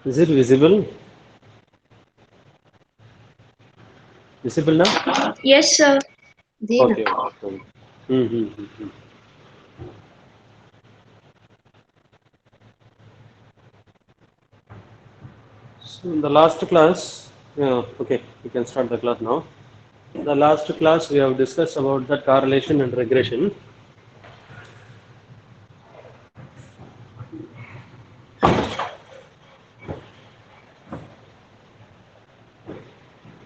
Is it visible? Visible now? Yes, sir. Dina. Okay. Okay. Mm-hmm. So in the last class, yeah, okay, we can start the class now. The last class we have discussed about the correlation and regression.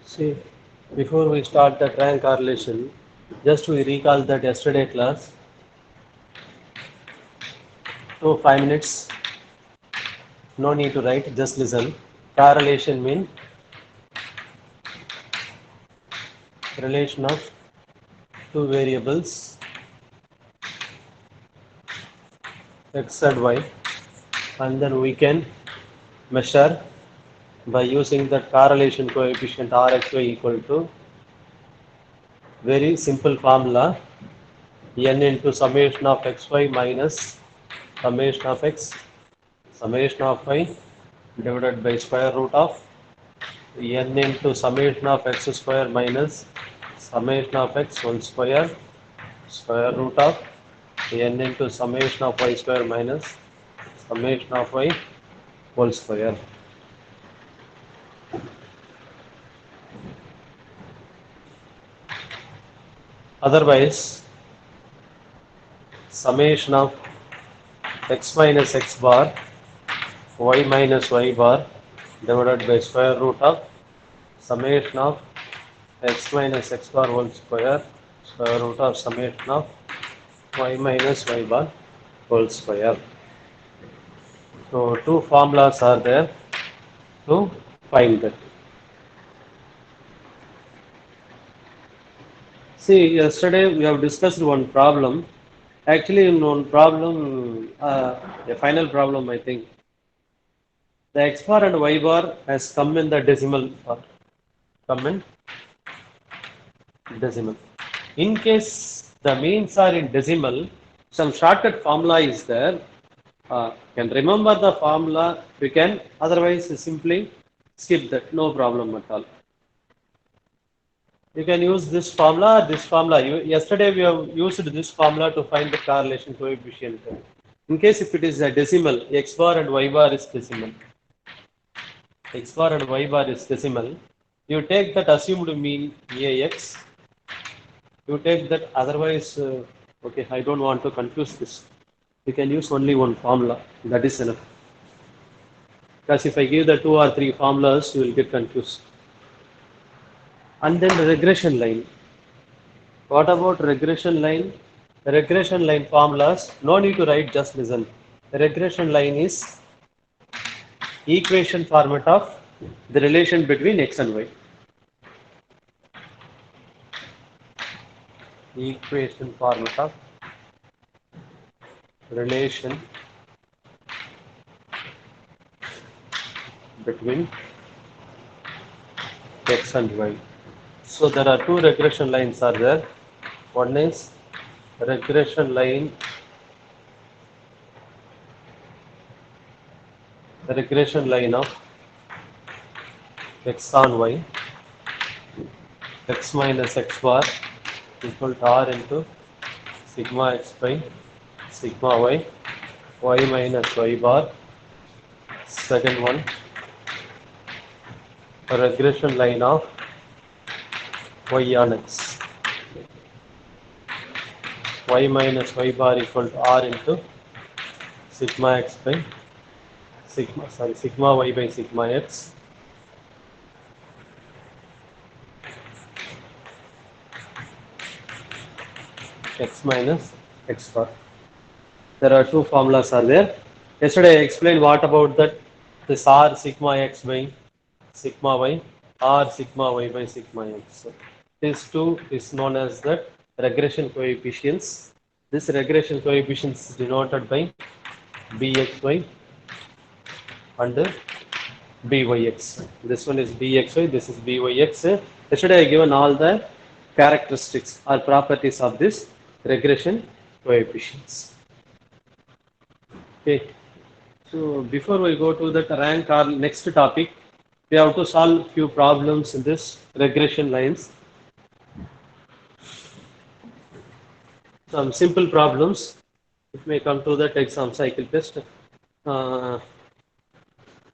See, before we start the rank correlation, just we recall that yesterday class. So 5 minutes, no need to write, just listen. Correlation mean relation of two variables x and y, and then we can measure by using the correlation coefficient Rxy equal to very simple formula n into summation of xy minus summation of x summation of y divided by square root of n into summation of x square minus summation of x whole square root of n into summation of y square minus summation of y whole square. Otherwise, summation of x minus x bar y minus y bar divided by square root of summation of x minus x bar whole square root of summation of y minus y bar whole square. So two formulas are there to find that. See, yesterday we have discussed one problem. Actually, in one problem, a final problem, I think. The x bar and y bar has come in the decimal form. Come in decimal. In case the means are in decimal, some shortcut formula is there. Can remember the formula, we can, otherwise simply skip that, no problem at all. You can use this formula or this formula. Yesterday we have used this formula to find the correlation coefficient. In case if it is a decimal, x bar and y bar is decimal. X bar and y bar is decimal. You take that assumed mean AX. You take that, otherwise, okay, I don't want to confuse this. You can use only one formula, that is enough. Because if I give the two or three formulas, you will get confused. And then the regression line. What about regression line? The regression line formulas, no need to write, just listen. The regression line is equation format of the relation between x and y. Equation format of relation between x and y. So there are two regression lines are there. One is regression line, the regression line of x on y, x minus x bar equal to r into sigma x by sigma y, y minus y bar. Second one, a regression line of y on x. Y minus y bar equal to r into sigma x by sigma y by sigma x. X minus x bar. There are two formulas are there. Yesterday I explained what about that this r sigma x by sigma y, r sigma y by sigma x. This two is known as the regression coefficients. This regression coefficients is denoted by bxy and byx. This one is bxy, this is byx. Yesterday I given all the characteristics or properties of this regression coefficients. Okay. So before we go to that rank or next topic, we have to solve few problems in this regression lines. Some simple problems. It may come to that exam cycle test. You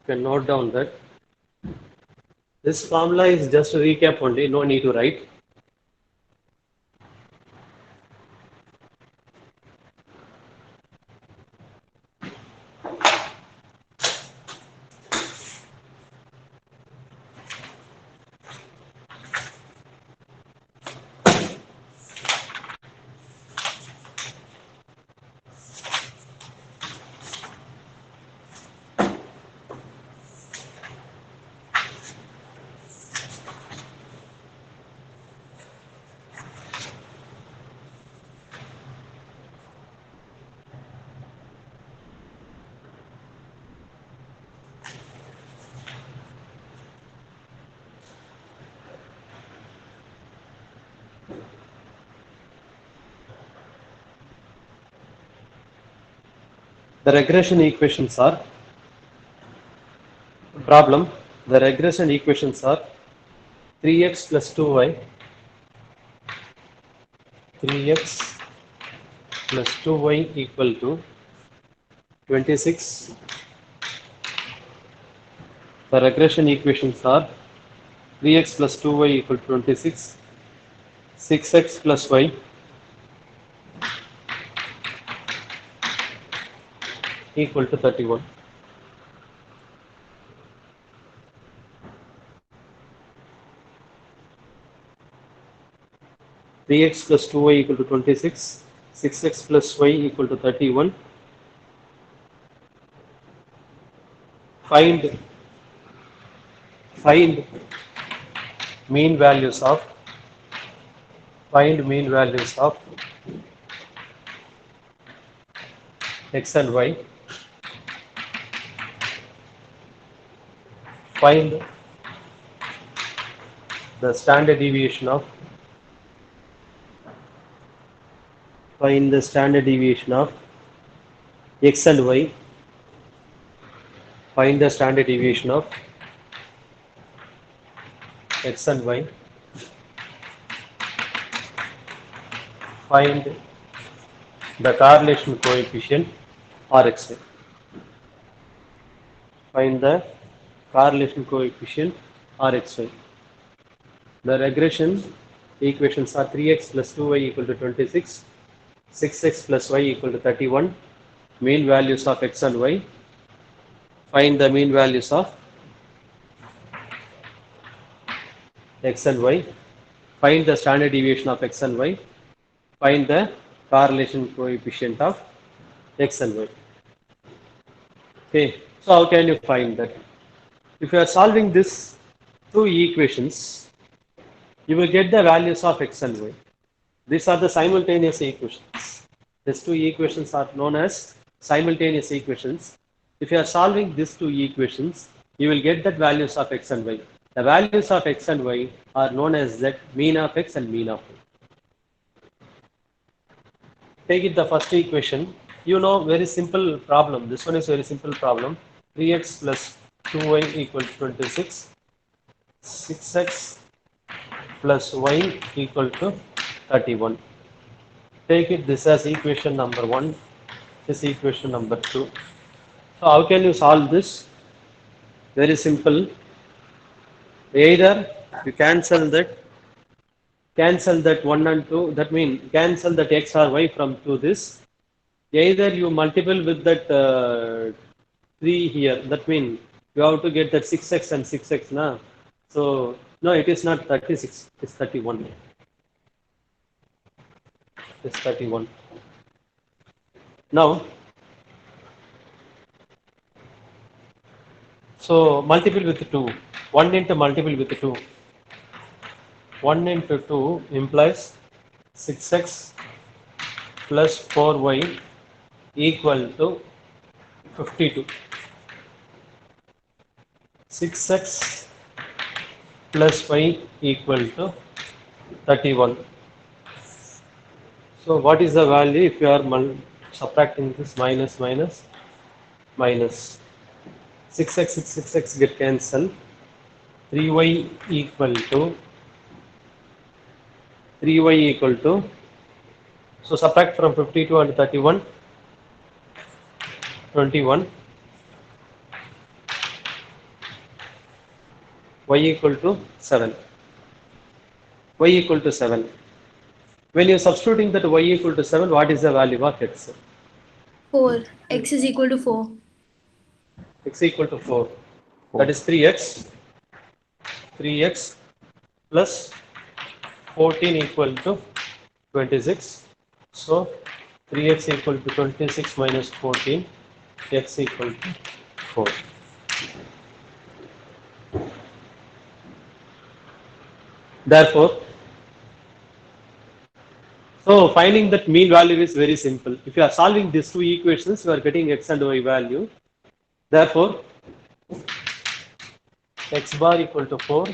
can note down that this formula is just a recap only, no need to write. The regression equations are problem. The regression equations are 3x plus 2y, 3x plus 2y equal to 26. The regression equations are 3x plus 2y equal to 26, 6x plus y equal to 31. Three x plus 2y equal to 26, 6x plus y equal to 31. Find mean values of x and y. Find the standard deviation of x and y. Find the standard deviation of x and y. Find the correlation coefficient Rxy. Find the correlation coefficient Rxy. The regression equations are 3x plus 2y equal to 26, 6x plus y equal to 31. Mean values of x and y. Find the mean values of x and y. Find the standard deviation of x and y. Find the correlation coefficient of x and y. Okay, so how can you find that? If you are solving this two equations, you will get the values of x and y. These are the simultaneous equations. These two equations are known as simultaneous equations. If you are solving these two equations, you will get the values of x and y. The values of x and y are known as that mean of x and mean of y. Take it the first equation. You know, very simple problem. This one is very simple problem. 3x plus 2y equal to 26. 6x plus y equal to 31. take it this as equation number 1, this equation number 2. So how can you solve this? Very simple. Either you cancel that 1 and 2, that means cancel that x or y from to this. Either you multiple with that 3 here, that means you have to get that 6x and 6x now. So no, it is not 36, it's 31. It's 31. Now, so multiple with 2. 1 into multiple with 2. 1 into 2 implies 6x plus 4y equal to 52. 6x plus y equal to 31. So what is the value if you are subtracting this minus minus minus? 6x 6x get cancelled. 3y equal to 3y equal to, so subtract from 52 and 31, 21. Y equal to 7. Y equal to 7. When you are substituting that y equal to 7, what is the value of x? 4. X is equal to 4. X equal to 4. That is 3x. 3x plus 14 equal to 26. So 3x equal to 26 minus 14. X equal to 4. Therefore, so finding that mean value is very simple. If you are solving these two equations, you are getting x and y value. Therefore, x bar equal to 4,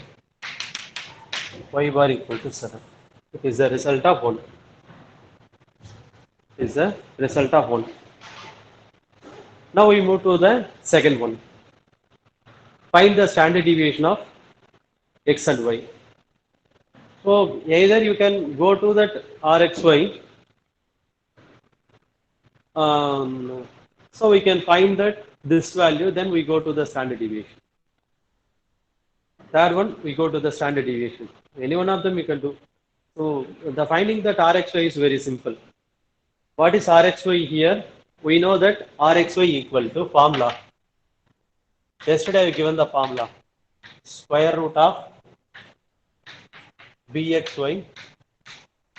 y bar equal to 7. It is the result of 1. It is the result of 1. Now we move to the second one. Find the standard deviation of x and y. So either you can go to that Rxy. So we can find that this value, then we go to the standard deviation. Third one, we go to the standard deviation. Any one of them you can do. So the finding that Rxy is very simple. What is Rxy here? We know that Rxy equal to formula. Yesterday I have given the formula. Square root of bxy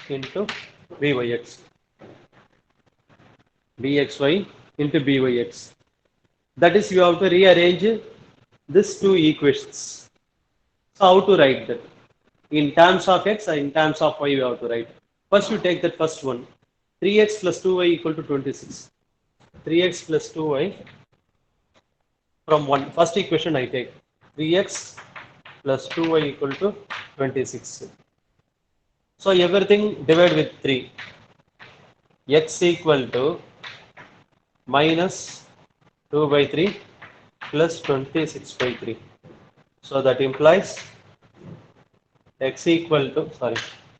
into byx. Bxy into byx. That is, you have to rearrange these two equations. So how to write that? In terms of x or in terms of y, you have to write. First you take that first one. 3x plus 2y equal to 26. 3x plus 2y from 1. First equation I take. 3x plus 2y equal to 26. So everything divide with 3. X equal to minus 2 by 3 plus 26 by 3. So that implies x equal to,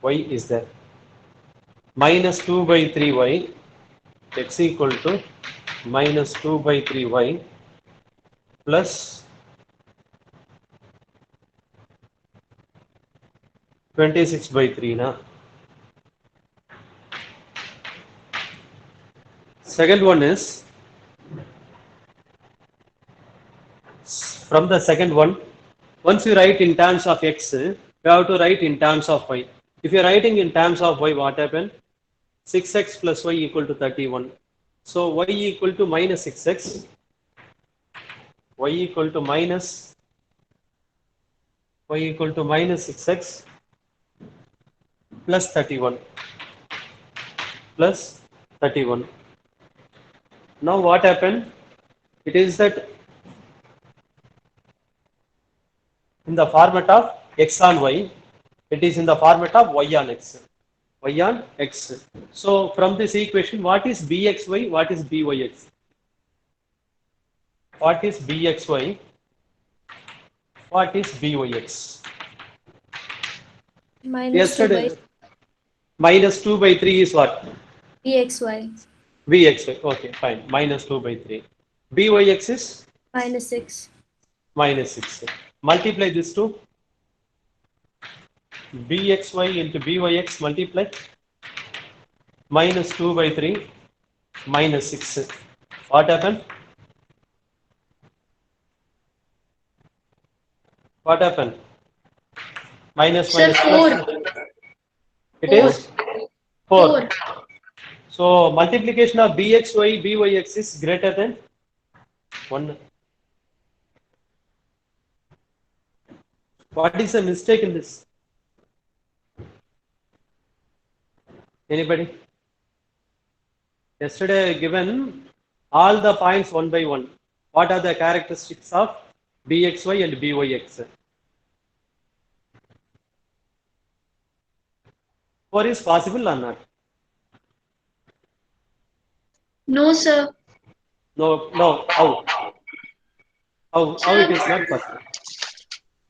y is there. Minus 2 by 3y, x equal to minus 2 by 3y plus 26 by 3 na. Second one is, from the second one, once you write in terms of x, you have to write in terms of y. If you are writing in terms of y, what happened? 6x plus y equal to 31. So y equal to minus 6x, y equal to minus 6x plus 31 plus 31. Now what happened? It is that in the format of x on y, it is in the format of y on x. Y on x. So from this equation, what is bxy? What is byx? What is bxy? What is byx? Minus 2 Yesterday, by minus 2 by 3 is what? Bxy Vxy. Okay, fine. Minus 2 by 3. Byx is minus 6. minus 6. Multiply this two. Bxy into Byx multiply. Minus 2 by 3. Minus 6. What happened? What happened? Minus Sir, minus 4. plus. It 4. is 4. 4. So multiplication of Bxy, Byx is greater than 1. What is the mistake in this? Anybody? Yesterday I given all the points one by one. What are the characteristics of Bxy and Byx? 4 is possible or not? No, sir. No, no. How? How it is not possible?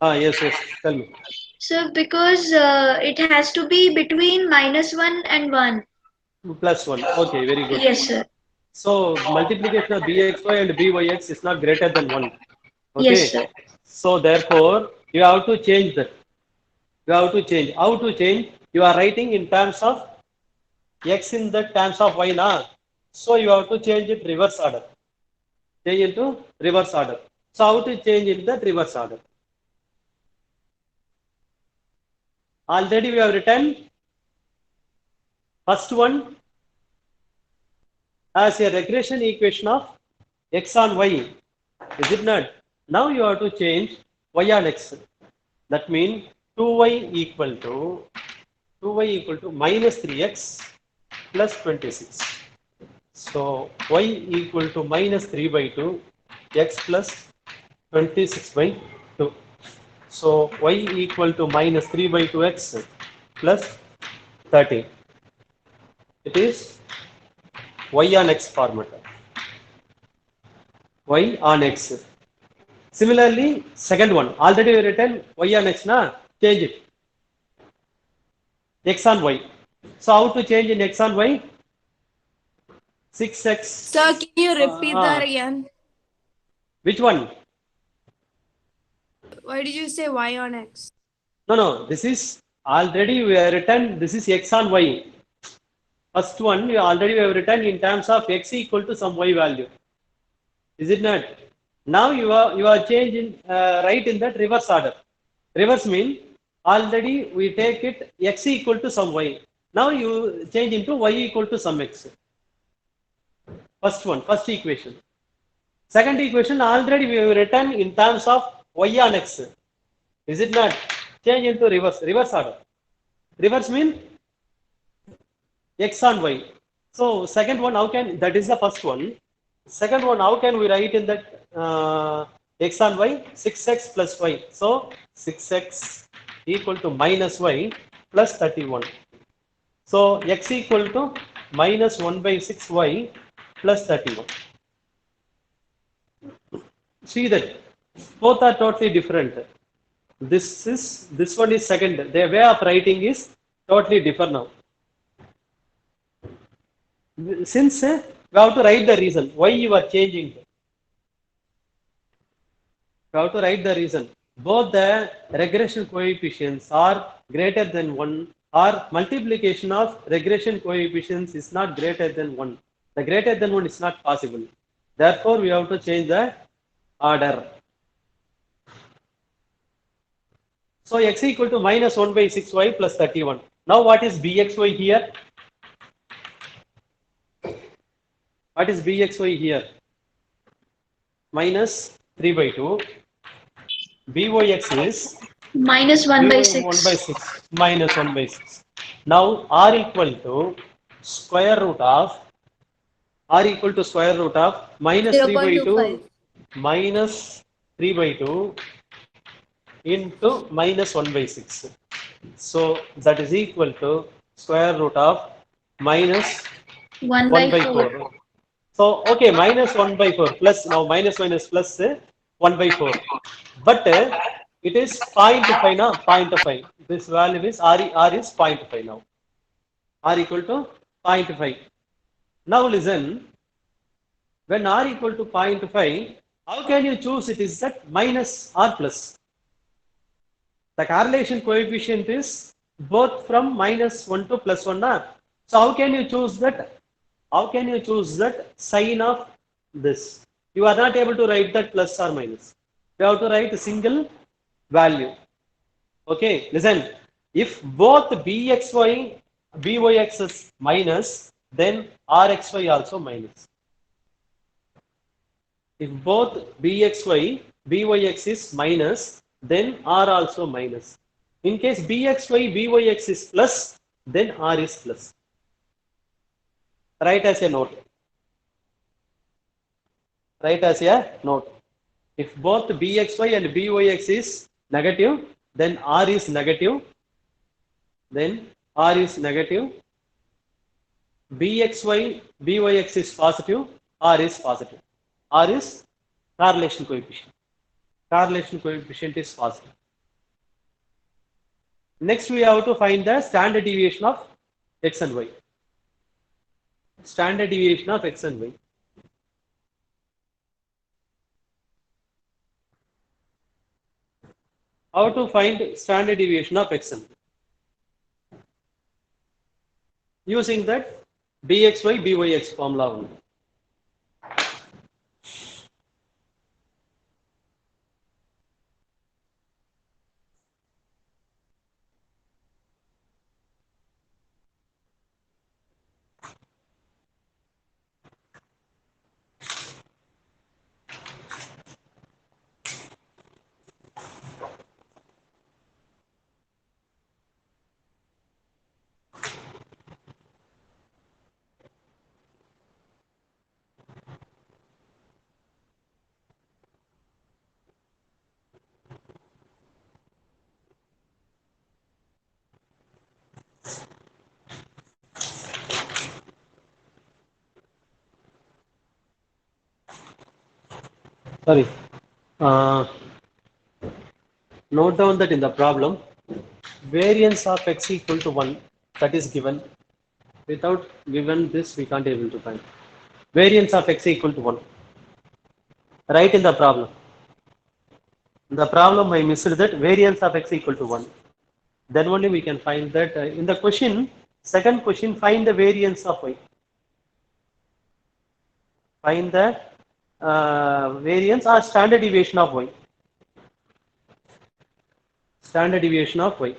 Yes, yes. Tell me. Sir, because it has to be between -1 and 1. Plus 1. Okay, very good. Yes, sir. So multiplication of Bxy and Byx is not greater than 1. Yes, Okay. sir. So therefore, you have to change that. You have to change. How to change? You are writing in terms of x in the terms of y na. So you have to change it reverse order. Change into reverse order. So how to change in that reverse order? Already we have written first one as a regression equation of x on y. Is it not? Now you have to change y on x. That means 2y equal to minus 3x plus 26. So y equal to minus 3 by 2 x plus 26 by 2. So y equal to minus 3 by 2x plus 30. It is y on x format. Y on x. Similarly, second one already we written y on x na, change it. X on y. So how to change in x on y? 6x. Sir, can you repeat that again? Which one? Why did you say y on x? No. This is already we have written. This is x on y. First one we already have written in terms of x equal to some y value. Is it not? Now you are changing right in that reverse order. Reverse mean already we take it x equal to some y. Now you change into y equal to some x. First one, first equation. Second equation already we have written in terms of y on x. Is it not? Change into reverse order. Reverse mean x on y. So second one, how can, that is the first one. Second one, how can we write in that x on y? 6x plus y. So 6x equal to minus y plus 31. So x equal to minus 1 by 6y plus 31. See that both are totally different. This one is second. The way of writing is totally different now. Since we have to write the reason why you are changing. We have to write the reason. Both the regression coefficients are greater than 1, or multiplication of regression coefficients is not greater than 1. The greater than 1 is not possible. Therefore, we have to change the order. So x equal to minus 1 by 6y plus 31. Now what is bxy here? What is bxy here? Minus 3 by 2. Byx is -1 by 6. 1 by 6 minus 1 by 6. Now r equal to square root of minus 3 by 2 0.25. minus 3 by 2 into minus 1 by 6. So that is equal to square root of minus 1 1 by by 4. 4. So okay, minus 1 by 4 plus, now minus plus 1 by 4. But it is 0.5 now, 0.5. This value is r is 0.5 now. R equal to 0.5. Now listen, when r equal to 0.5, how can you choose it is that minus r plus? The correlation coefficient is both from minus 1 to plus 1. So how can you choose that? How can you choose that sign of this? You are not able to write that plus or minus. You have to write a single value. Okay, listen. If both bxy, byx is minus, then rxy also minus. If both bxy, byx is minus, then r also minus. In case bxy, byx is plus, then r is plus. Write as a note. Write as a note. If both bxy and byx is negative, then r is negative. Then r is negative. bxy, byx is positive, r is positive. R is correlation coefficient. Correlation coefficient is positive. Next, we have to find the standard deviation of x and y. Standard deviation of x and y. How to find standard deviation of x and y? Using that bxy, byx formula only. Sorry. Note down that in the problem, variance of x equal to 1, that is given. Without given this, we can't able to find. Variance of x equal to 1. Write in the problem. In the problem, I missed that variance of x equal to 1. Then only we can find that in the question, second question, find the variance of y. Find the variance or standard deviation of y. Standard deviation of y.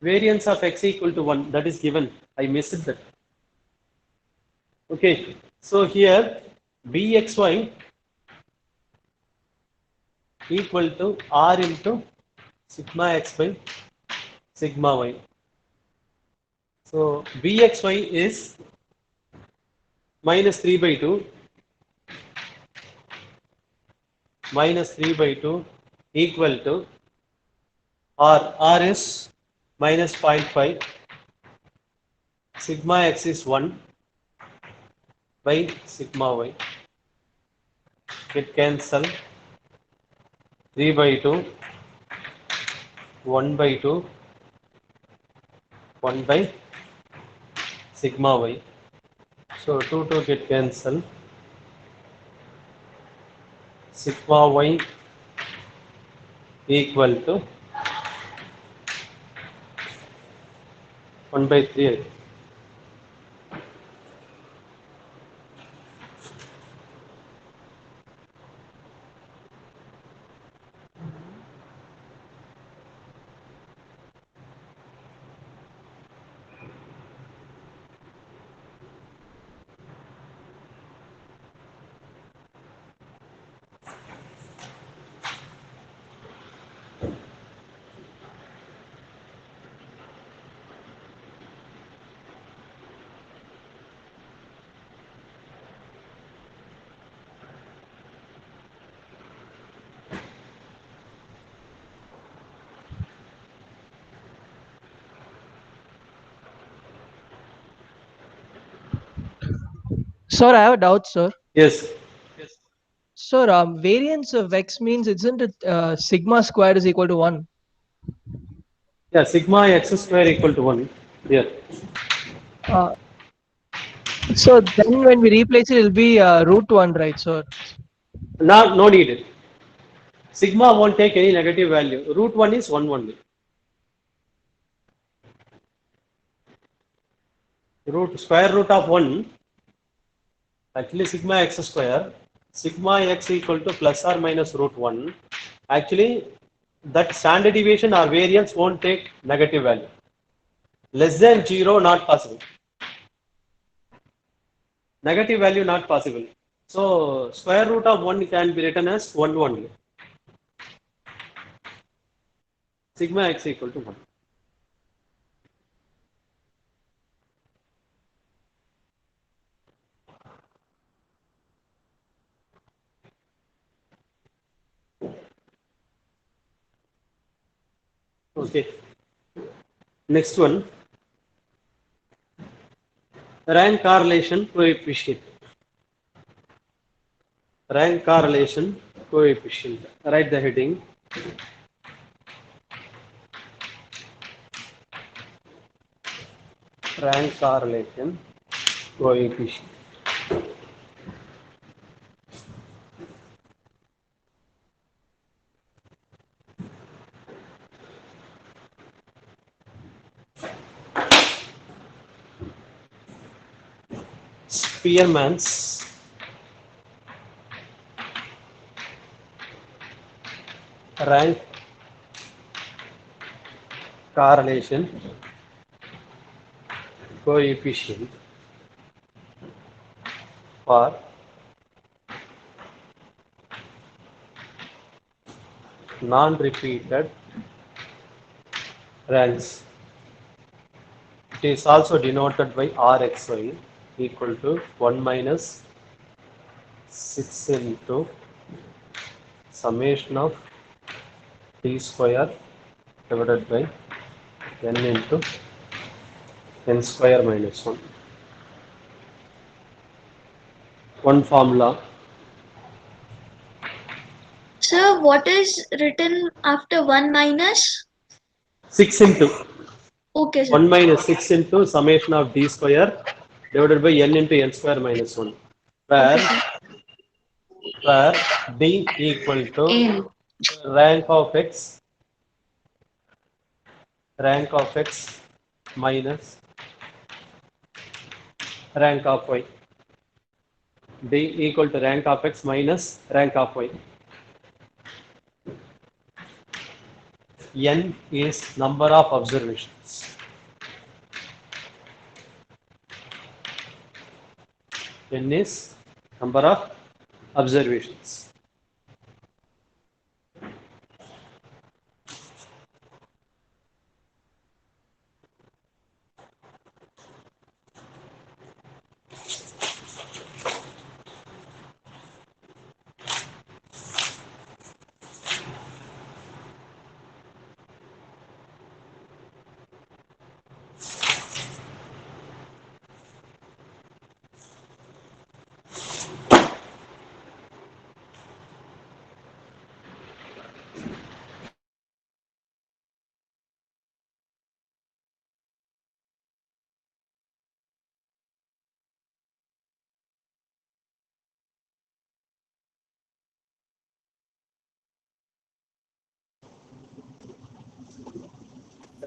Variance of x equal to 1, that is given. I missed that. Okay, so here bxy equal to r into sigma x by sigma y. So bxy is minus 3 by 2 minus 3 by 2 equal to r is minus 0.5, sigma x is 1 by sigma y. It cancel 3 by 2, 1 by 2, 1 by sigma y. So 2 get cancel. Sigma y equal to 1 by 3. Sir, I have a doubt, sir. Yes. Sir, variance of x means isn't it sigma squared is equal to 1? Yeah, sigma x square equal to 1 here. Uh, so then when we replace it, it will be root 1, right, sir? Now, no need. Sigma won't take any negative value. Root 1 is 1 only. Square root of 1, actually sigma x square, sigma x equal to plus or minus root 1. Actually, that standard deviation or variance won't take negative value. Less than 0, not possible. Negative value not possible. So, square root of 1 can be written as 1 only. Sigma x equal to 1. Okay. Next one. Rank correlation coefficient. Rank correlation coefficient. Write the heading. Rank correlation coefficient. Spearman's rank correlation coefficient for non-repeated ranks. It is also denoted by Rxy equal to 1 minus 6 into summation of t square divided by n into n square minus 1. One formula. Sir, what is written after 1 minus? 6 into Okay, sir. 1 minus 6 into summation of d square divided by n into n square minus 1, where, Okay, sir. where d equal to N. rank of x minus rank of y. D equal to rank of x minus rank of y. N is number of observations. N is number of observations.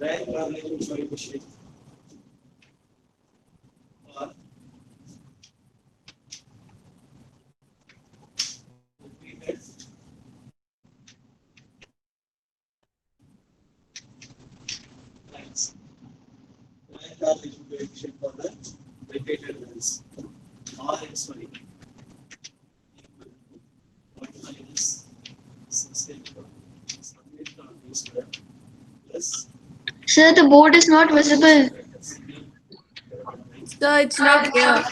Rank correlation coefficient for repeated lines. Rank correlation coefficient for the repeated lines. Rxy equal to 1 minus 6 into summation of d square plus Sir, the board is not visible. Sir, it's not clear.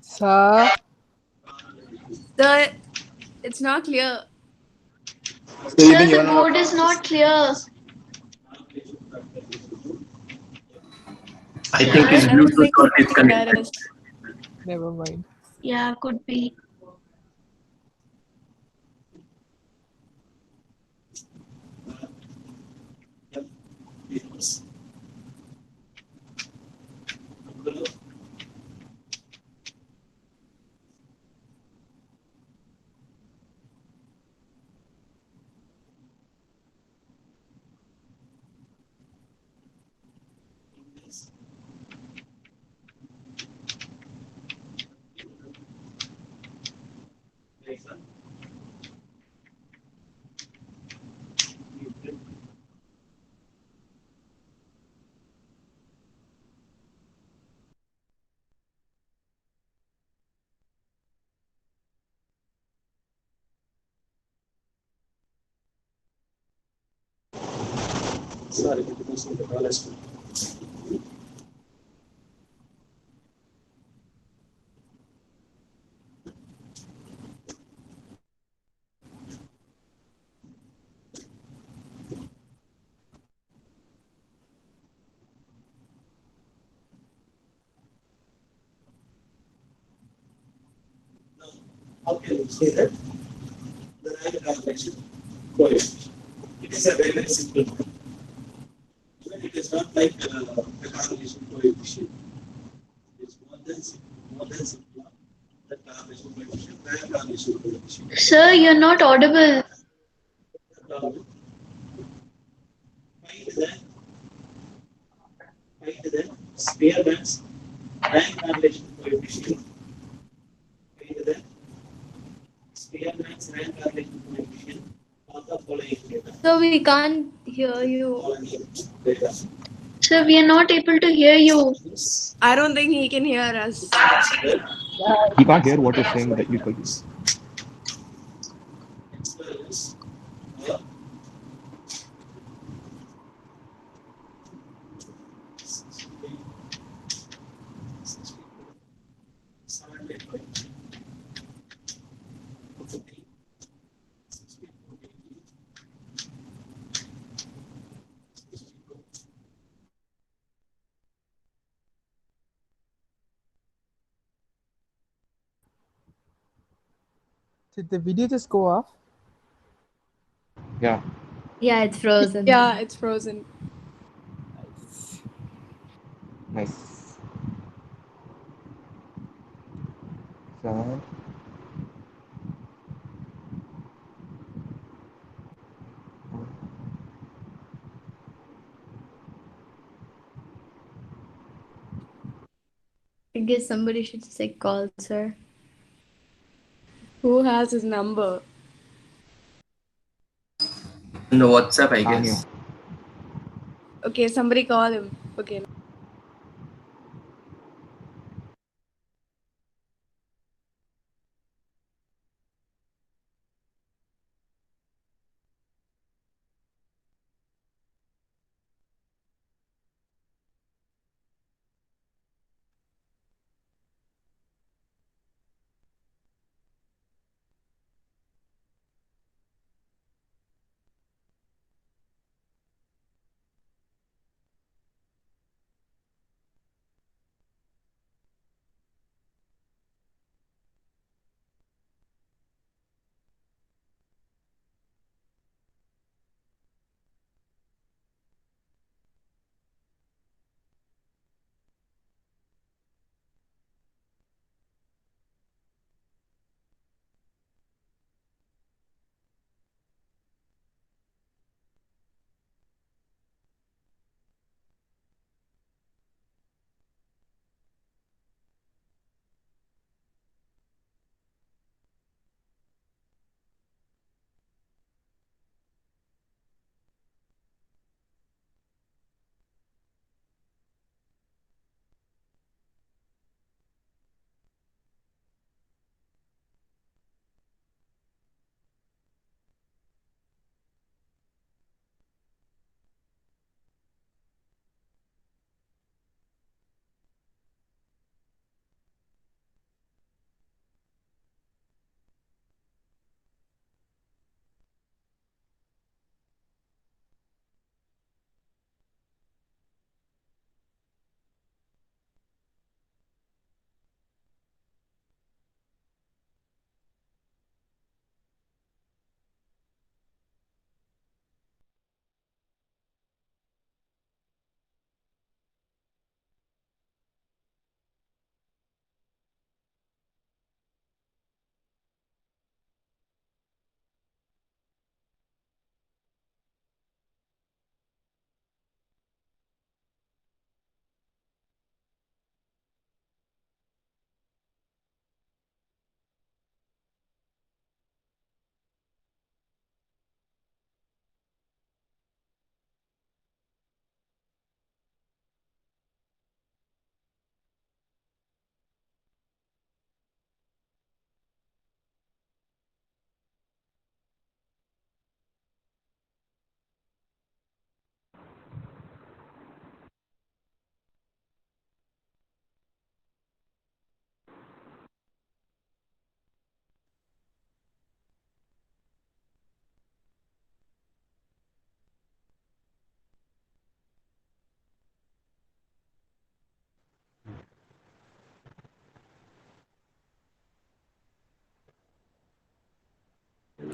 Sir, Sir, it's not clear. Sir, the board is not clear. I think his I don't Bluetooth think got disconnected. there is. never mind. Yeah, could be. Sorry, it was in the college. How can you say that? The rank calculation coefficient. It is a very, very simple one. Even it is not like the correlation coefficient. It is more than simple. The correlation coefficient, rank correlation coefficient. Sir, you're not audible. Find the Spearman's rank correlation coefficient. Find the Spearman's rank correlation coefficient of the following data. So we can't hear you. Following data. Sir, we are not able to hear you. I don't think he can hear us. He can't hear what you're saying that usually. Experiments Did the video just go off? Yeah, Yeah, it's frozen. Yeah, it's frozen. nice. So, I guess somebody should say call, sir. Who has his number? In the WhatsApp, I Anya. guess. Okay, somebody call him. Okay.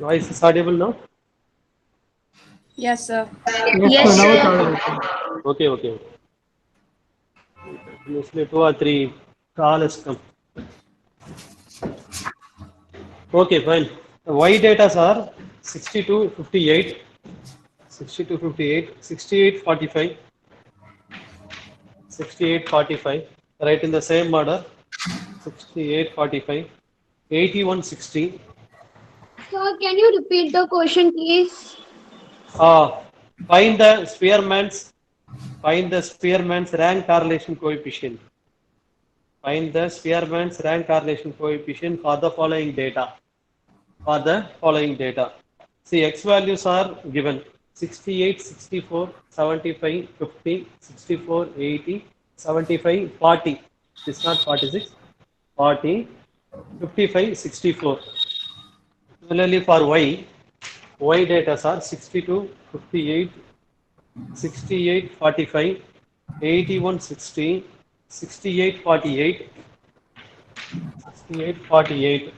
Voice is audible now? Yes, sir. Yes, now it's sir. audible. Okay. Mostly 2 or 3 call has come. Okay, fine. Y data are 62, 58, 62, 58, 68, 45, 68, 45. Right in the same order. 68, 45, 81, 60. Sir, can you repeat the question, please? Uh, find the Spearman's rank correlation coefficient. Find the Spearman's rank correlation coefficient for the following data. See, X values are given 68, 64, 75, 50, 64, 80, 75, 40. It's not 46, 40, 55, 64. Similarly for Y data are 62, 58, 68, 45, 81, 60, 68, 48, 68, 48.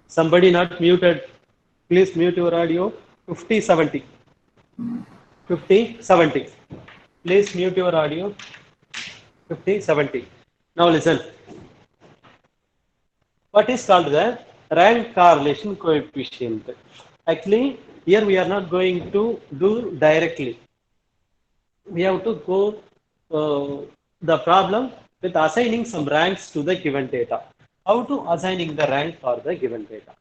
Somebody not muted. Please mute your audio. 50, 70. 50, 70. Please mute your audio. 50, 70. Now listen. What is called the rank correlation coefficient? Actually, here we are not going to do directly. We have to go the problem with assigning some ranks to the given data. How to assigning the rank for the given data?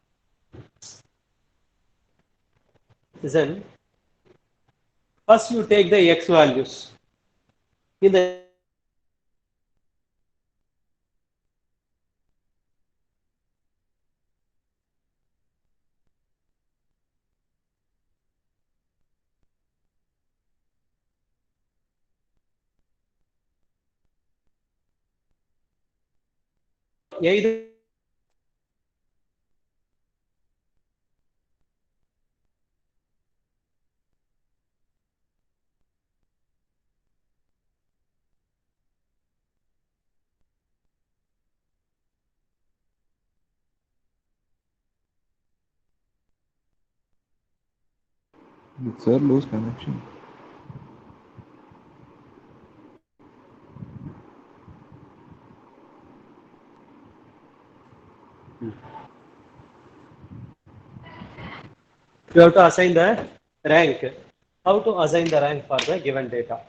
Listen. First, you take the X values. In the either Did sir lose connection? you have to assign the rank. How to assign the rank for the given data?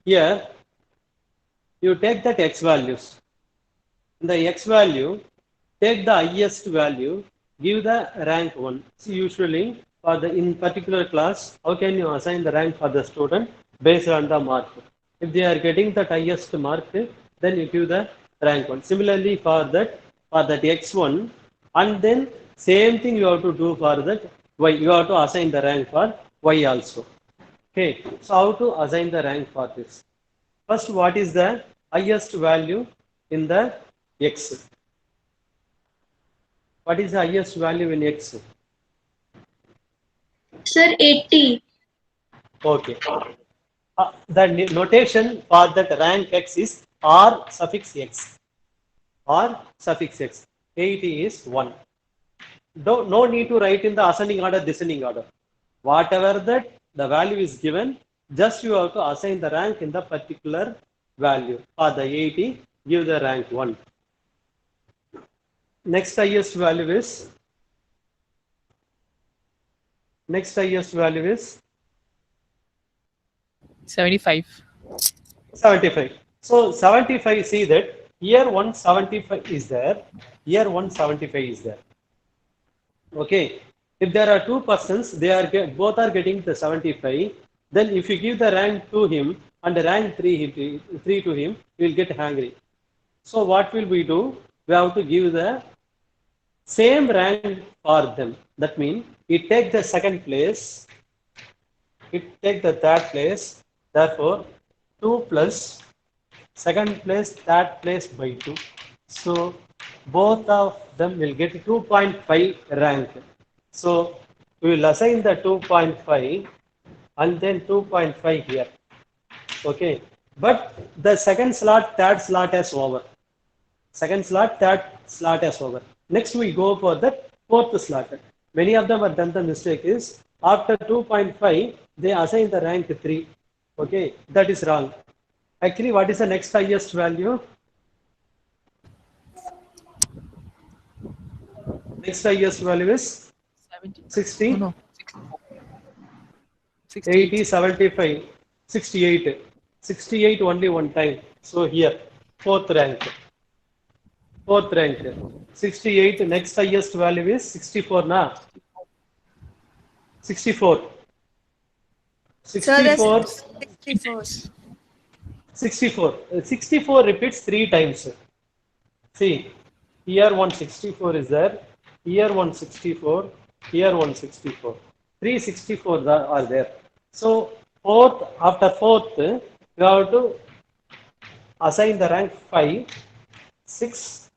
Here, you take that X values. In the X value, take the highest value, give the rank 1. So usually, for the in particular class, how can you assign the rank for the student based on the mark? If they are getting the highest mark, then you give the rank 1. Similarly, for that X1, and then same thing you have to do for that Y. You have to assign the rank for Y also. Okay, so how to assign the rank for this? First, what is the highest value in the X? What is the highest value in X? Sir, 80. Okay. The notation for that rank X is R suffix X. R suffix X. 80 is 1. No need to write in the ascending order, descending order. Whatever that the value is given, just you have to assign the rank in the particular value. For the 80, give the rank 1. Next highest value is 75. 75. So 75, see that here 175 is there, here 175 is there. Okay. If there are two persons, they are both are getting the 75. Then if you give the rank to him and the rank 3 to him, he will get hungry. So what will we do? We have to give the same rank for them. That means it take the second place, it take the third place. Therefore, 2 plus second place, third place by 2. So both of them will get 2.5 rank. So we will assign the 2.5 and then 2.5 here. Okay. But the second slot, third slot is over. Second slot, third slot is over. Next we go for the fourth slot. Many of them have done the mistake is after 2.5 they assign the rank 3. Okay, that is wrong. Actually, what is the next highest value? Next highest value is 70. 60, Oh, no. 80, 75, 68. 68 only one time. So here, fourth rank. Fourth rank. 68, next highest value is 64 na? 64. So that's 64. 64. 64. 64 repeats 3 times. See, here 164 is there, here 164, here 164. 364 are there. So fourth, after fourth, you have to assign the rank 5, 6,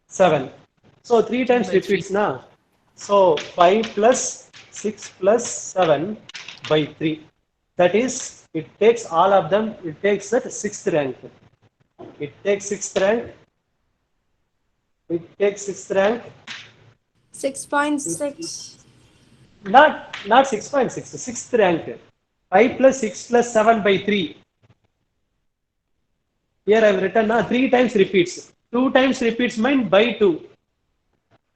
7. So 3 times repeats na. So 5 plus 6 plus 7 by 3. That is, it takes all of them, it takes that 6th rank. It takes 6th rank. It takes 6th rank. 6.6. Not 6.6, 6th rank. 5 plus 6 plus 7 by 3. Here I have written 3 times repeats. 2 times repeats mean by 2.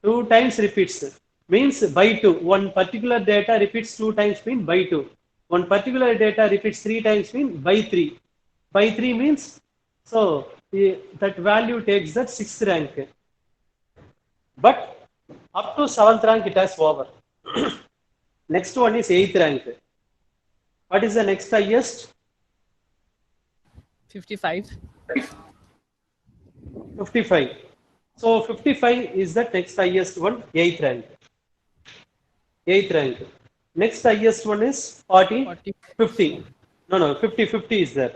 2 times repeats means by 2. One particular data repeats 2 times mean by 2. One particular data repeats 3 times mean by 3. By 3 means, so that value takes that 6th rank. But up to 7th rank it has over. Next one is 8th rank. What is the next highest? 55. 55. So 55 is the next highest one, 8th rank. 8th rank. Next highest one is 40, 50. No, 50 is there.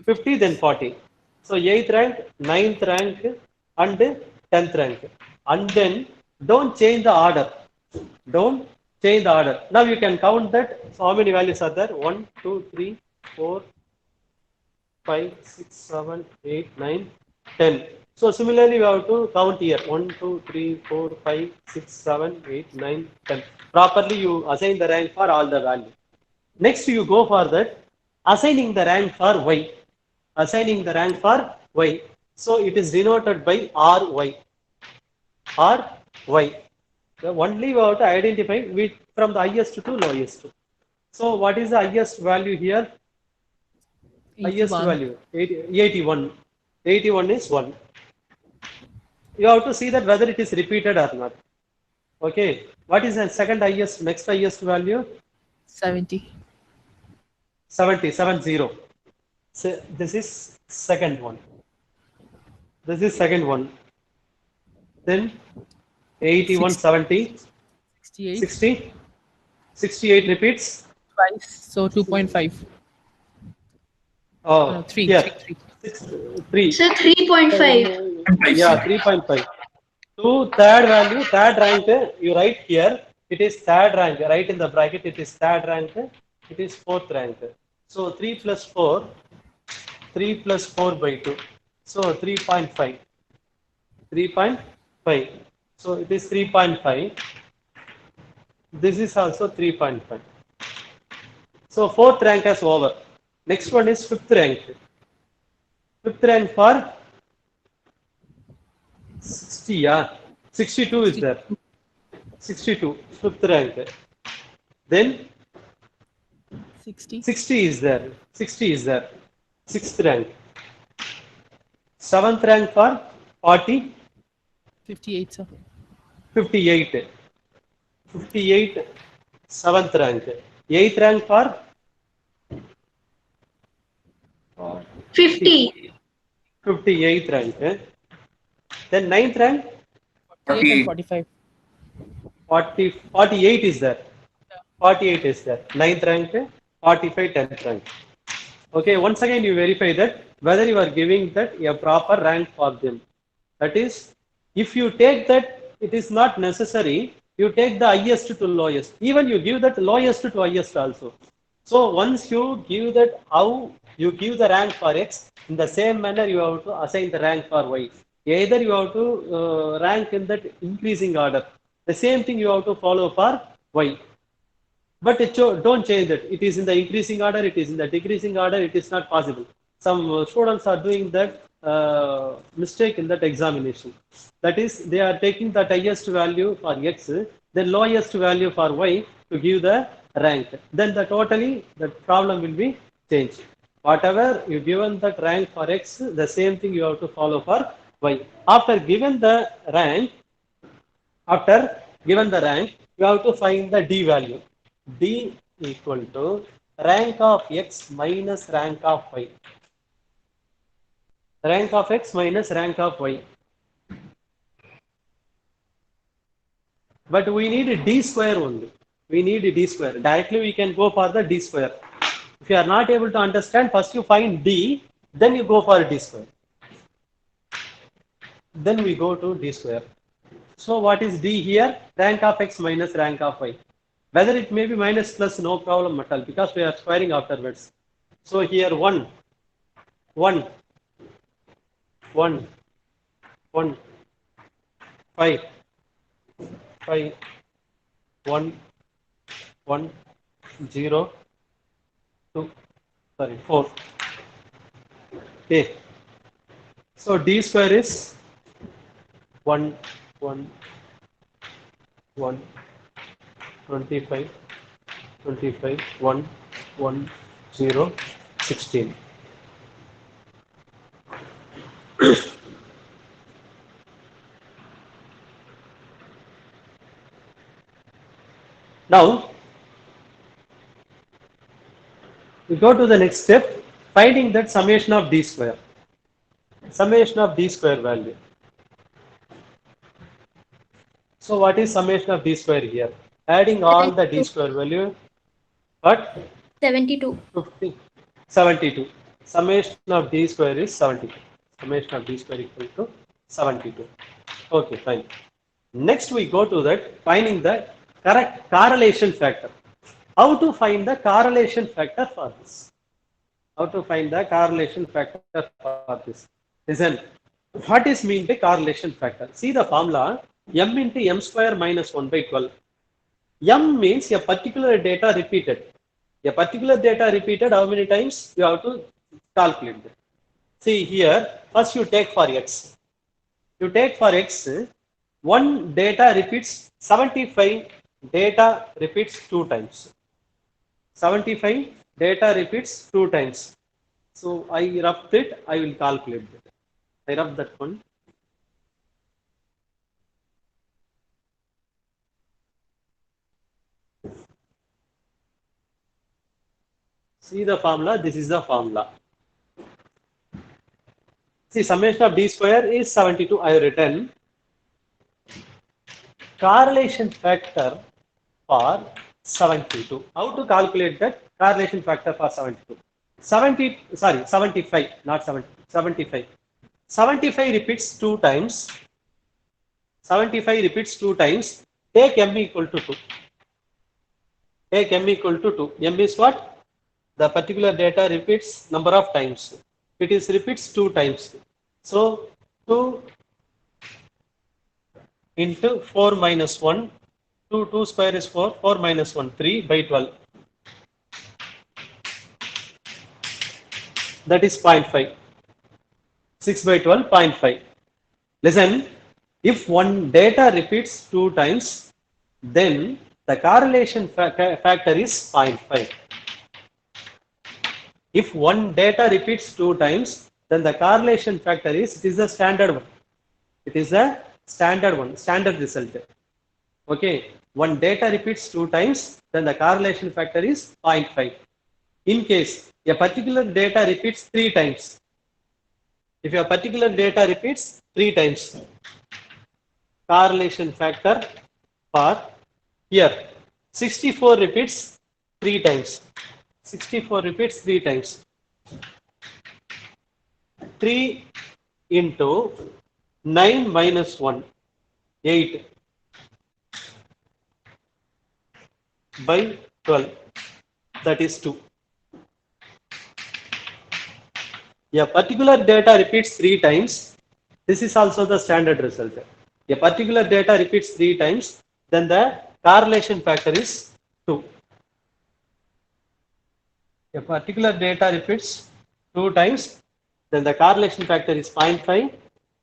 50 then 40. So 8th rank, 9th rank and 10th rank. And then don't change the order. Don't change the order. Now you can count that. So how many values are there? 1, 2, 3, 4, 5, 6, 7, 8, 9, 10. So similarly, we have to count here 1, 2, 3, 4, 5, 6, 7, 8, 9, 10. Properly, you assign the rank for all the values. Next, you go for that assigning the rank for y. Assigning the rank for y. So it is denoted by ry. Ry. So only we have to identify with from the highest to lowest. So what is the highest value here? 81. Highest value 81. 81 is 1. You have to see that whether it is repeated or not. Okay. What is the second highest, next highest value? 70. 70, 70. So this is second one. This is second one. Then 81, 70, 68. 60, 68 repeats. Twice. So 2.5. Oh, 3. here. 3. So 3.5. Yeah, 3.5. To third value, third rank, you write here, it is third rank, right in the bracket, it is third rank, it is fourth rank. So 3 plus 4 by 2. So 3.5. 3.5. So it is 3.5. This is also 3.5. So fourth rank is over. Next one is fifth rank. Fifth rank for 60, yeah. 62 is there. 62, fifth rank. Then 60 is there. 60 is there. Sixth rank. Seventh rank for 40. 58, sir. 58. 58, seventh rank. Eighth rank for 50. 58th rank. Then ninth rank, 48 and 45. 48 is there. 48 is there. Ninth rank, 45, 10th rank. Okay, once again you verify that whether you are giving that a proper rank for them. That is, if you take that, it is not necessary, you take the highest to lowest. Even you give that lowest to highest also. So once you give that, how you give the rank for X, in the same manner you have to assign the rank for Y. Either you have to rank in that increasing order. The same thing you have to follow for Y. But don't change it. It is in the increasing order, it is in the decreasing order, it is not possible. Some students are doing that mistake in that examination. That is, they are taking the highest value for X, the lowest value for Y to give the rank. Then the problem will be changed. Whatever you given that rank for X, the same thing you have to follow for Y. After given the rank, you have to find the D value. D equal to rank of X minus rank of Y. Rank of X minus rank of Y. But we need a D square only. We need a D square. Directly we can go for the D square. If you are not able to understand, first you find D, then you go for D square. Then we go to D square. So what is D here? Rank of X minus rank of Y. Whether it may be minus plus, no problem at all, because we are squaring afterwards. So here 1, 1, 1, 1, 5, 5, 1, 1, 0, 2, sorry, 4. Okay. So D square is 1, 1, 1, 25, 25, 1, 1, 0, 16. Now, we go to the next step, finding that summation of D square. Summation of D square value. So what is summation of D square here? Adding all the D square value, what? 72. 50, 72. Summation of D square is 72. Summation of D square equal to 72. Okay, fine. Next we go to that, finding the correct correlation factor. How to find the correlation factor for this? How to find the correlation factor for this? Listen, what is mean by correlation factor? See the formula, m into m square minus 1 by 12. M means a particular data repeated. A particular data repeated, how many times you have to calculate that. See here, first you take for X. You take for X, one data repeats 75 data repeats 2 times. 75 data repeats 2 times. So I roughed it, I will calculate that. I rough that one. See the formula, this is the formula. See, summation of D square is 72, I have written. Correlation factor for 72. How to calculate that correlation factor for 72? 75, not 70, 75. 75 repeats 2 times. 75 repeats 2 times. Take m equal to 2. Take m equal to 2. M is what? The particular data repeats number of times. It is repeats 2 times. So 2 into 4 minus 1. 2 square is 4. 4 minus 1, 3 by 12. That is 0.5. 6 by 12, 0.5. Listen, if one data repeats 2 times, then the correlation factor is 0.5. If one data repeats 2 times, then the correlation factor is, it is a standard one. It is a standard one, standard result. Okay, one data repeats 2 times, then the correlation factor is 0.5. In case a particular data repeats 3 times, if a particular data repeats 3 times, correlation factor for here 64 repeats 3 times. 64 repeats 3 times. 3 into 9 minus 1, 8 by 12. that is 2. A particular data repeats 3 times. This is also the standard result. A particular data repeats 3 times, then the correlation factor is 2. A particular data repeats 2 times, then the correlation factor is 0.5.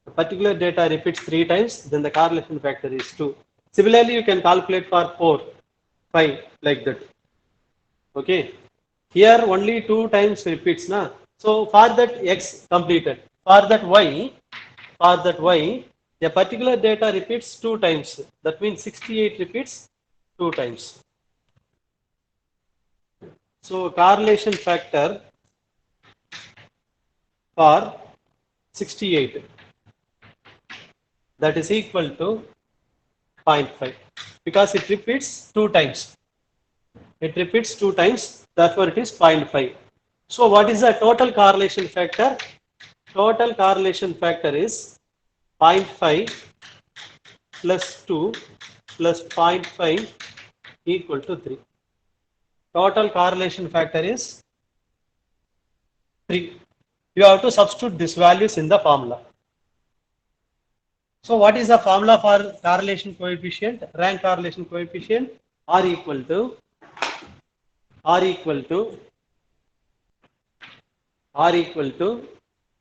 A particular data repeats 3 times, then the correlation factor is 2. Similarly, you can calculate for 4, 5 like that. Okay. Here only 2 times repeats, na. So for that x completed, for that y, a particular data repeats 2 times. That means 68 repeats 2 times. So correlation factor for 68, that is equal to 0.5 because it repeats 2 times. It repeats 2 times, therefore it is 0.5. So what is the total correlation factor? Total correlation factor is 0.5 plus 2 plus 0.5 equal to 3. Total correlation factor is 3. You have to substitute these values in the formula. So what is the formula for correlation coefficient? Rank correlation coefficient R equal to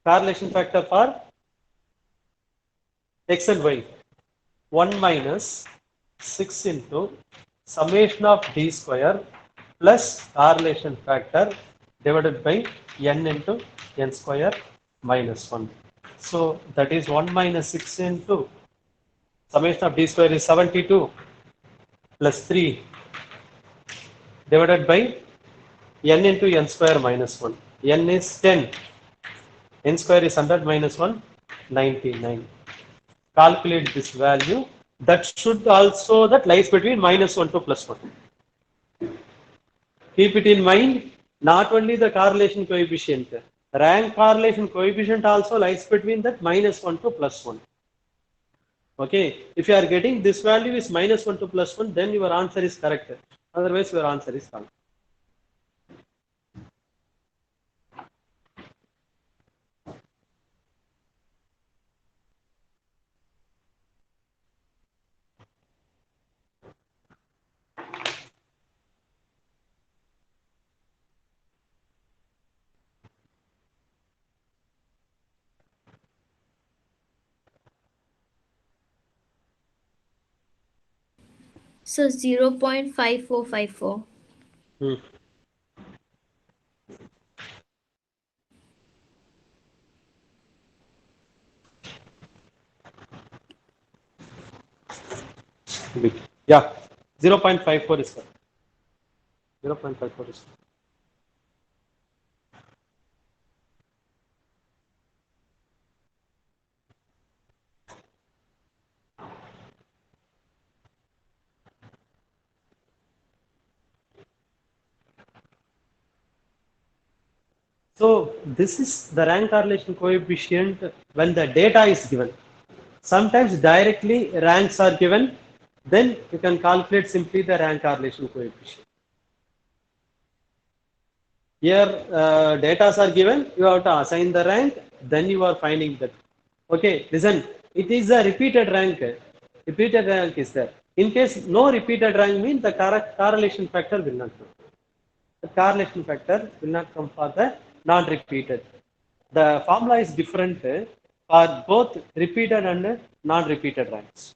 correlation factor for x and y, 1 minus 6 into summation of d square plus correlation factor divided by n into n square minus 1. So that is 1 minus 6 into summation of d square is 72 plus 3 divided by n into n square minus 1. N is 10. N square is 100 minus 1, 99. Calculate this value. That should also, that lies between minus 1 to plus 1. Keep it in mind, not only the correlation coefficient, rank correlation coefficient also lies between that minus 1 to plus 1. Okay, if you are getting this value is minus 1 to plus 1, then your answer is correct. Otherwise, your answer is wrong. So 0.5454. Yeah, 0.54 is correct. 0.54 is correct. So this is the rank correlation coefficient when the data is given. Sometimes directly ranks are given, then you can calculate simply the rank correlation coefficient. Here data are given, you have to assign the rank, then you are finding that. Okay, listen, it is a repeated rank. Repeated rank is there. In case no repeated rank means the correlation factor will not come. The correlation factor will not come for the non-repeated. The formula is different for both repeated and non-repeated ranks.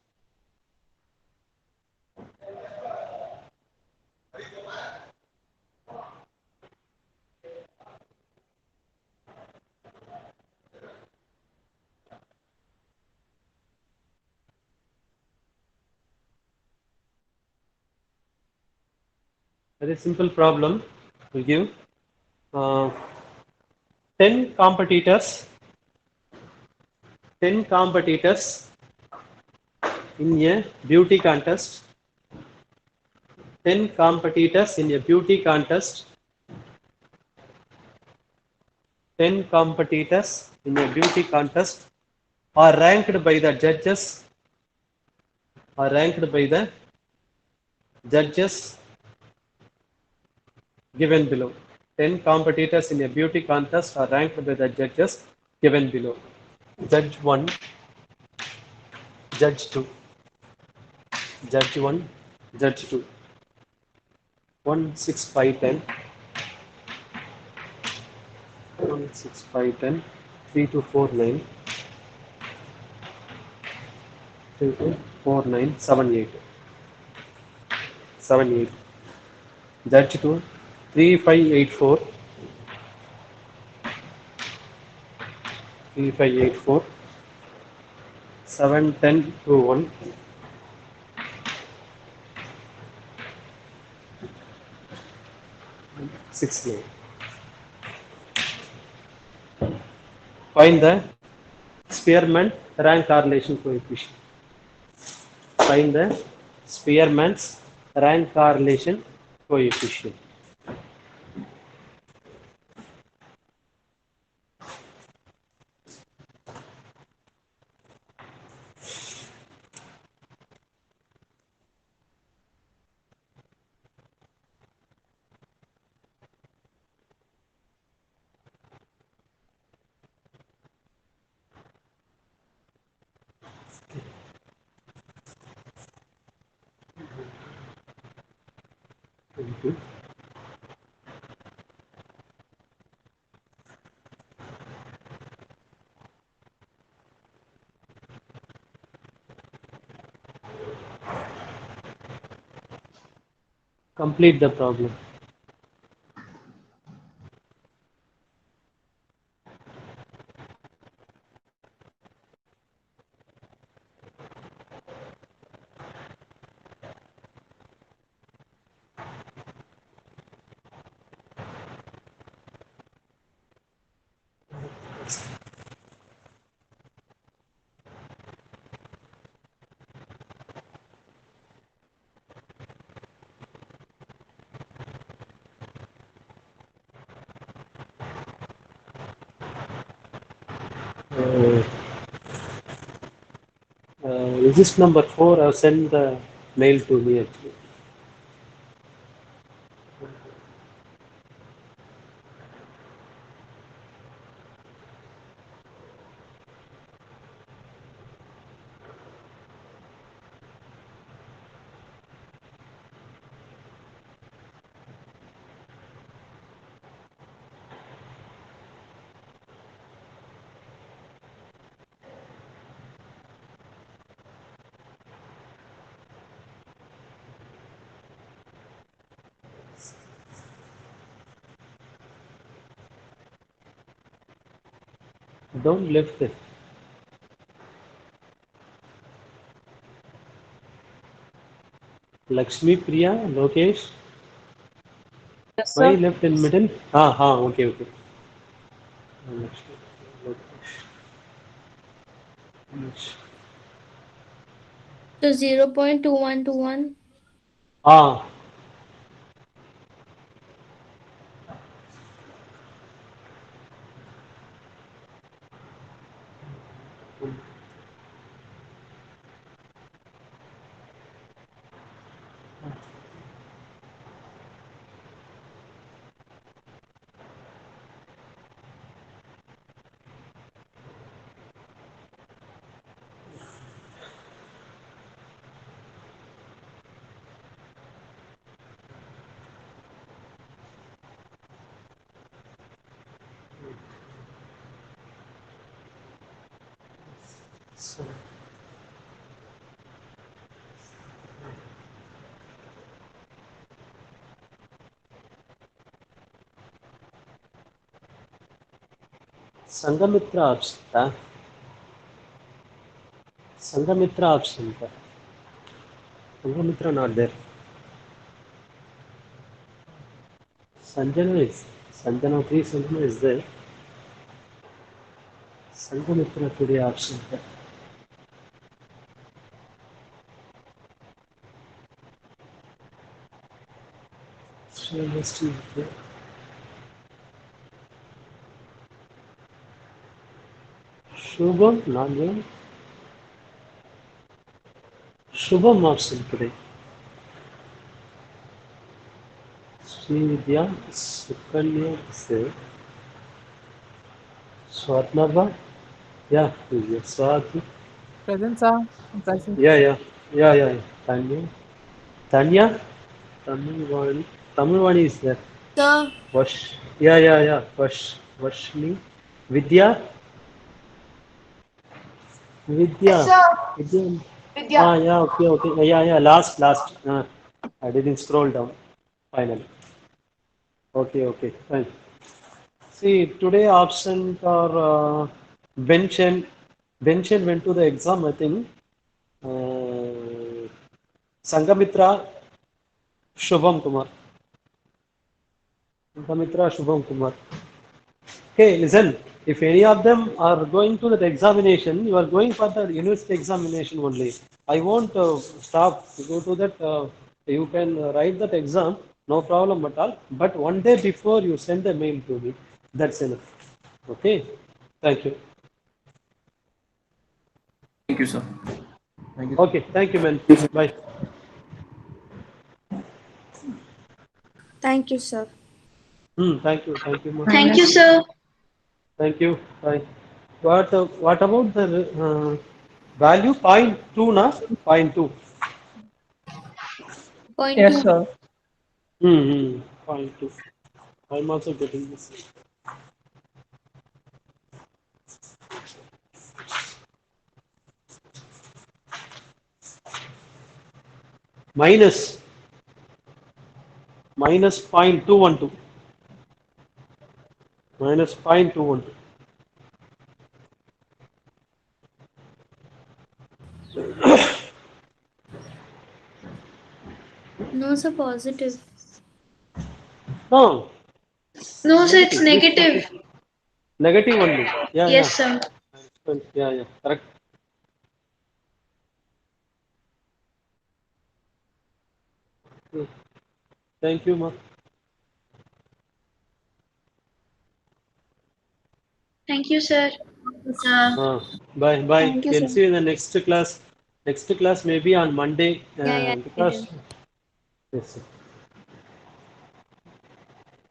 Very simple problem. We'll give 10 competitors in a beauty contest. 10 competitors in a beauty contest. 10 competitors in a beauty contest are ranked by the judges. given below. 10 competitors in a beauty contest are ranked by the judges given below. Judge 1, Judge 2, Judge 1, Judge 2. 1, 6, 5, 10. 1, 6, 5, 10. 3 to 4, 9. 3 to 4, 9, 7, 8. 7, 8. Judge 2, 3, 5, 8, 4. 3, 5, 8, 4. 7, 10 to 1. 6, 9. Find the Spearman rank correlation coefficient. Find the Spearman's rank correlation coefficient. Into complete the problem. Uh, is this number 4? I've sent the mail to me actually. Don't lift it. Lakshmi Priya, Lokesh. Yes, Why sir. left in middle? Okay, okay. Lakshmi, Lokesh. So 0.2121. Ah, so Sangamitra option. Sangamitra option. Sangamitra not there. Sanjana is. Sanjana 3 Sanjana is there. Sangamitra today option. Shreyasti is there. Shubham not there. Shubham option today. Srividya, Sukanya, Swarnava. Yeah, yes, Swati. Present, sir. I'm present. Yeah. Tanya. Tanya? Tamilvani is there. Sir, Yeah. Vashni. Vidya. Vidya. Vidya. Yeah, okay. Yeah. Last. I didn't scroll down. Finally. Okay. Fine. See, today absent are Benchen. Benchen went to the exam, I think. Sangamitra, Shubham Kumar. Sangamitra, Shubham Kumar. Okay, listen. If any of them are going to that examination, you are going for the university examination only. I won't stop to go to that. You can write that exam, no problem at all. But one day before you send the mail to me. That's enough. Okay. Thank you. Thank you, sir. Thank you. Okay. Thank you, man. Bye. thank you, sir. Thank you, man. Thank you, sir. Thank you. Bye. What about the value? 0.2, na? 0.2. Point Yes, two. sir. 0.2. I'm also getting this. Minus 0.212. Minus 0.212. No, sir, positive. No. No, sir, it's negative. Negative only. Yeah. Yes, sir. Yeah. Correct. Thank you, ma. Thank you, sir. Bye. Thank you, We'll sir. see you in the next class. Next class maybe on Monday Yeah, because yes.